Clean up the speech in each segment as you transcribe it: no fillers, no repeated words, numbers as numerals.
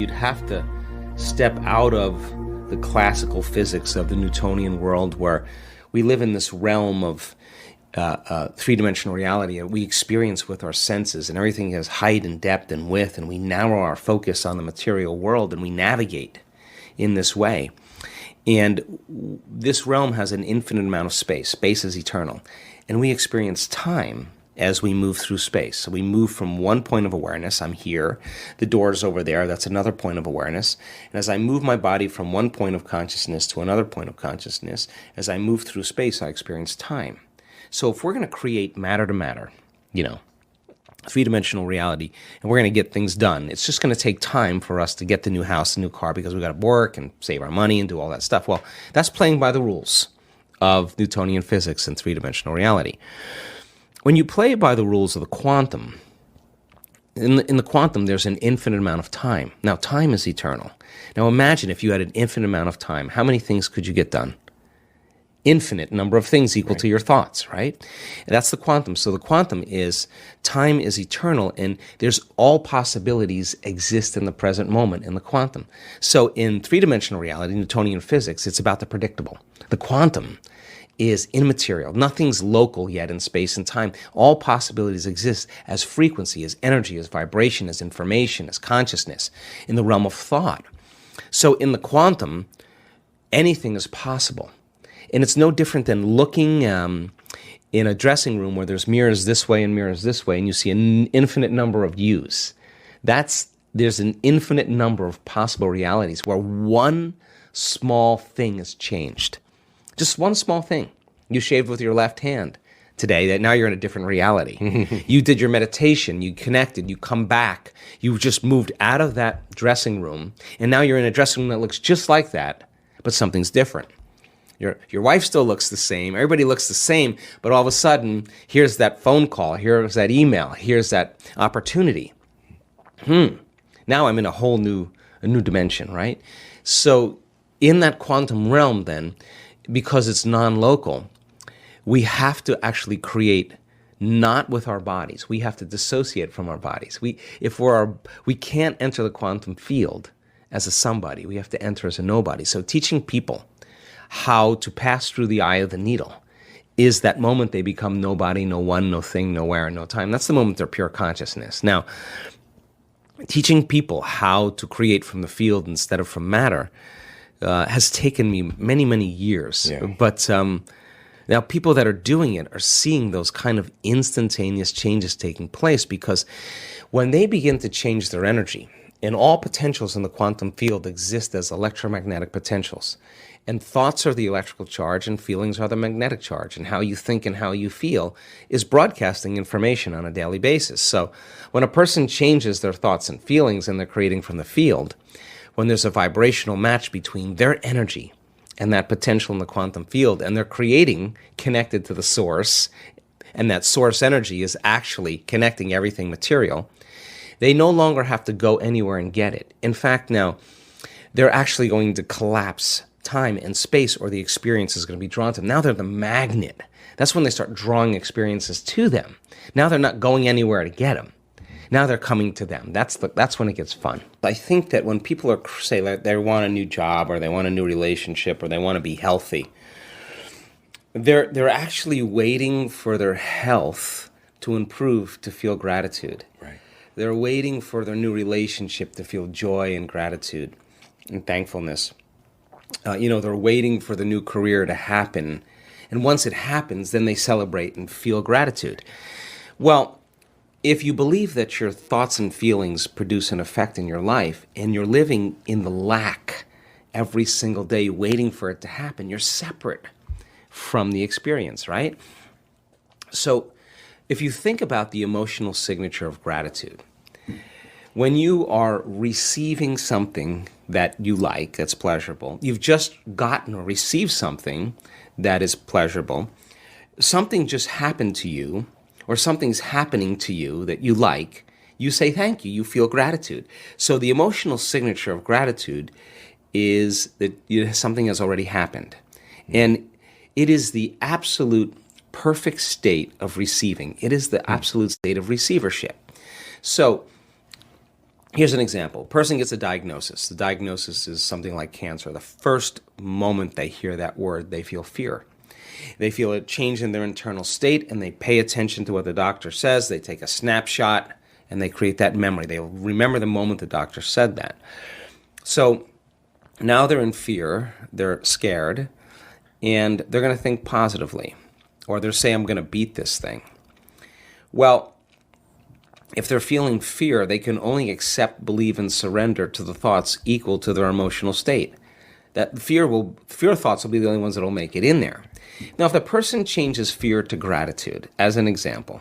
you'd have to step out of the classical physics of the Newtonian world, where we live in this realm of three-dimensional reality that we experience with our senses, and everything has height and depth and width, and we narrow our focus on the material world, and we navigate in this way. And this realm has an infinite amount of space. Space is eternal. And we experience time as we move through space. So we move from one point of awareness, I'm here, the door's over there, that's another point of awareness. And as I move my body from one point of consciousness to another point of consciousness, as I move through space, I experience time. So if we're going to create matter to matter, three-dimensional reality, and we're going to get things done, it's just going to take time for us to get the new house, the new car, because we've got to work and save our money and do all that stuff. Well, that's playing by the rules of Newtonian physics and three-dimensional reality. When you play by the rules of the quantum, in the quantum, there's an infinite amount of time. Now, time is eternal. Now, imagine if you had an infinite amount of time, how many things could you get done? Infinite number of things equal to your thoughts, right? And that's the quantum. So the quantum is, time is eternal, and there's all possibilities exist in the present moment in the quantum. So in three-dimensional reality, Newtonian physics, it's about the predictable. The quantum is immaterial. Nothing's local yet in space and time. All possibilities exist as frequency, as energy, as vibration, as information, as consciousness in the realm of thought. So in the quantum, anything is possible. And it's no different than looking in a dressing room where there's mirrors this way and mirrors this way, and you see an infinite number of views. There's an infinite number of possible realities where one small thing is changed. Just one small thing. You shaved with your left hand today, that now you're in a different reality. You did your meditation, you connected, you come back, you just moved out of that dressing room, and now you're in a dressing room that looks just like that, but something's different. Your wife still looks the same, everybody looks the same, but all of a sudden, here's that phone call, here's that email, here's that opportunity. Now I'm in a whole new dimension, right? So in that quantum realm then, because it's non-local, we have to actually create not with our bodies. We have to dissociate from our bodies. We can't enter the quantum field as a somebody. We have to enter as a nobody. So teaching people how to pass through the eye of the needle is that moment they become nobody, no one, no thing, nowhere, no time. That's the moment they're pure consciousness. Now, teaching people how to create from the field instead of from matter has taken me many, many years. Yeah. But now people that are doing it are seeing those kind of instantaneous changes taking place, because when they begin to change their energy, and all potentials in the quantum field exist as electromagnetic potentials, and thoughts are the electrical charge and feelings are the magnetic charge, and how you think and how you feel is broadcasting information on a daily basis. So when a person changes their thoughts and feelings and they're creating from the field, when there's a vibrational match between their energy and that potential in the quantum field, and they're creating connected to the source, and that source energy is actually connecting everything material, they no longer have to go anywhere and get it. In fact, now, they're actually going to collapse time and space, or the experience is going to be drawn to them. Now they're the magnet. That's when they start drawing experiences to them. Now they're not going anywhere to get them. Now they're coming to them. That's when it gets fun. I think that when people say that they want a new job, or they want a new relationship, or they want to be healthy, they're actually waiting for their health to improve to feel gratitude. Right. They're waiting for their new relationship to feel joy and gratitude and thankfulness. They're waiting for the new career to happen. And once it happens, then they celebrate and feel gratitude. Well, if you believe that your thoughts and feelings produce an effect in your life, and you're living in the lack every single day waiting for it to happen, you're separate from the experience, right? So if you think about the emotional signature of gratitude, when you are receiving something that you like, that's pleasurable, you've just gotten or received something that is pleasurable, something just happened to you, or something's happening to you that you like, you say thank you, you feel gratitude. So the emotional signature of gratitude is that something has already happened. And it is the absolute perfect state of receiving. It is the absolute state of receivership. So Here's an example. A person gets a diagnosis. The diagnosis is something like cancer. The first moment they hear that word, they feel fear. They feel a change in their internal state, and they pay attention to what the doctor says. They take a snapshot, and they create that memory. They remember the moment the doctor said that. So now they're in fear, they're scared, and they're going to think positively. Or they'll say, I'm going to beat this thing. Well, if they're feeling fear, they can only accept, believe, and surrender to the thoughts equal to their emotional state. That fear thoughts will be the only ones that will make it in there. Now, if the person changes fear to gratitude, as an example,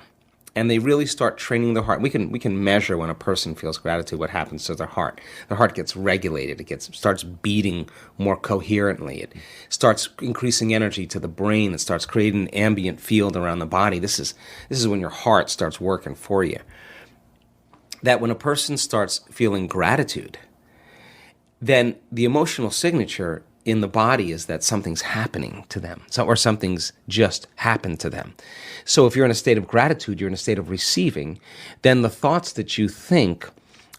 and they really start training their heart, we can measure when a person feels gratitude, what happens to their heart. Their heart gets regulated. It starts beating more coherently. It starts increasing energy to the brain. It starts creating an ambient field around the body. This is when your heart starts working for you. That when a person starts feeling gratitude, then the emotional signature in the body is that something's happening to them, or something's just happened to them. So if you're in a state of gratitude, you're in a state of receiving, then the thoughts that you think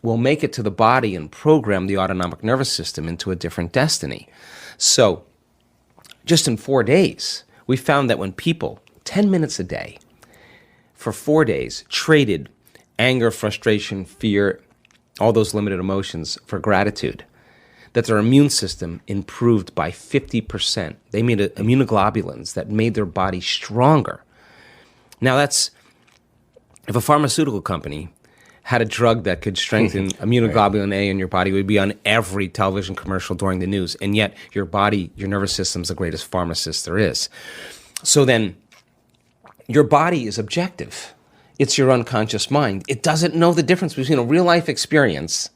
will make it to the body and program the autonomic nervous system into a different destiny. So just in 4 days, we found that when people, 10 minutes a day, for 4 days, traded anger, frustration, fear, all those limited emotions for gratitude, that their immune system improved by 50%. They made immunoglobulins that made their body stronger. Now if a pharmaceutical company had a drug that could strengthen immunoglobulin A in your body, it would be on every television commercial during the news. And yet your nervous system's the greatest pharmacist there is. So then your body is objective. It's your unconscious mind. It doesn't know the difference between a real life experience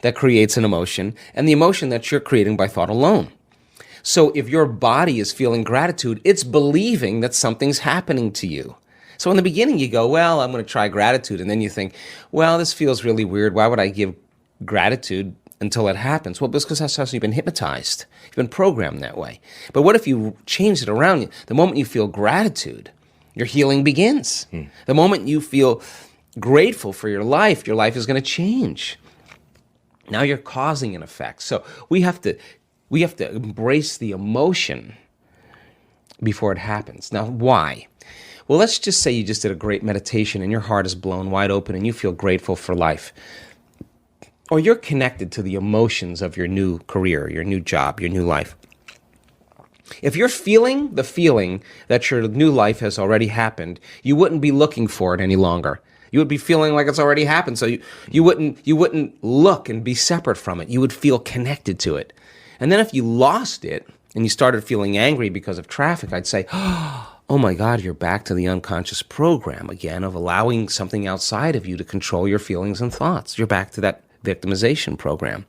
that creates an emotion and the emotion that you're creating by thought alone. So if your body is feeling gratitude, it's believing that something's happening to you. So in the beginning you go, well, I'm going to try gratitude. And then you think, well, this feels really weird. Why would I give gratitude until it happens? Well, because that's how you've been hypnotized. You've been programmed that way. But what if you change it around? The moment you feel gratitude, your healing begins. The moment you feel grateful for your life is going to change. Now you're causing an effect. So we have to embrace the emotion before it happens. Now, why? Well, let's just say you just did a great meditation and your heart is blown wide open and you feel grateful for life. Or you're connected to the emotions of your new career, your new job, your new life. If you're feeling the feeling that your new life has already happened, you wouldn't be looking for it any longer. You would be feeling like it's already happened, so you wouldn't look and be separate from it. You would feel connected to it. And then if you lost it and you started feeling angry because of traffic, I'd say, oh my God, you're back to the unconscious program again of allowing something outside of you to control your feelings and thoughts. You're back to that victimization program.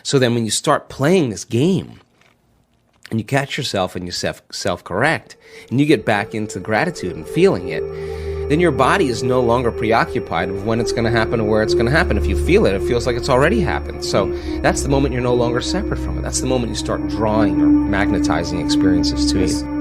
So then when you start playing this game and you catch yourself and you self-correct and you get back into gratitude and feeling it, then your body is no longer preoccupied with when it's going to happen or where it's going to happen. If you feel it, it feels like it's already happened. So that's the moment you're no longer separate from it. That's the moment you start drawing or magnetizing experiences to you.